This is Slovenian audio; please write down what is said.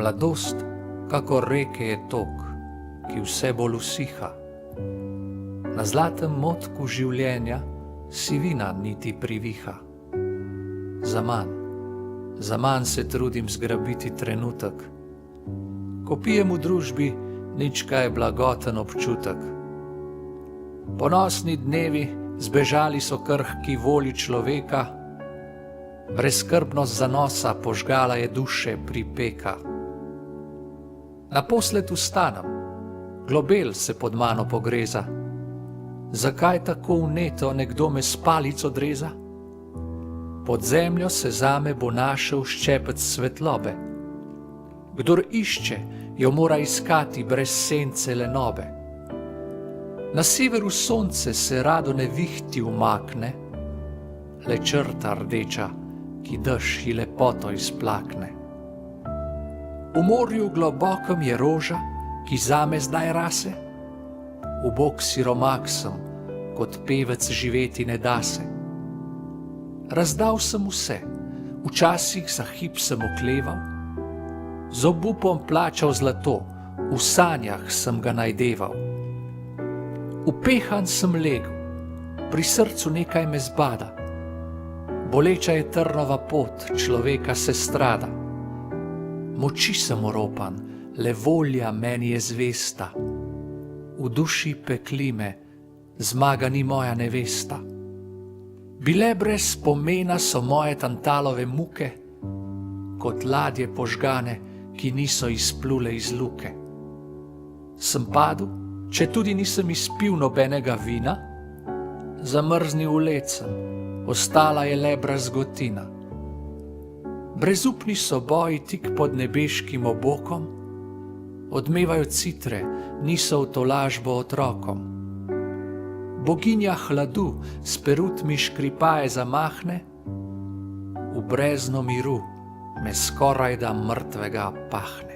Mladost, kakor reke, je tok, ki vse bolj usiha. Na zlatem motku življenja sivina niti priviha. Za manj se trudim zgrabiti trenutek. Ko pijem v družbi, nič kaj blagoten občutek. Ponosni dnevi zbežali so krhki volji človeka, brezskrbnost zanosa požgala je duše pripeka. Naposled vstanem, globel se pod mano pogreza. Zakaj tako vneto nekdo me s palico dreza? Pod zemljo se zame bo našel ščepec svetlobe. Kdor išče, jo mora iskati brez sence lenobe. Na severu sonce se rado nevihti umakne, le črta rdeča, ki dež ji lepoto izplakne. V morju globokem je roža, ki zame zdaj rase. Ubog siromak sem, kot pevec živeti ne da se. Razdal sem vse, včasih za hip sem okleval, z obupom plačal zlato, v sanjah sem ga najdeval. Upehan sem legel, pri srcu nekaj me zbada, boleča je trnova pot, človeka se strada. Moči sem oropan, le volja meni je zvesta, v duši pekli me, zmaga ni moja nevesta. Bile brez spomena so moje Tantalove muke, kot ladje požgane, ki niso izplule iz luke. Sem padel, če tudi nisem izpil nobenega vina, zamrznil led sem, ostala je le brazgotina. Brezupni so boji tik pod nebeškim obokom, odmevajo citre, niso v tolažbo otrokom. Boginja hladu s perutmi škripaje zamahne, v brezno miru me skorajda mrtvega pahne.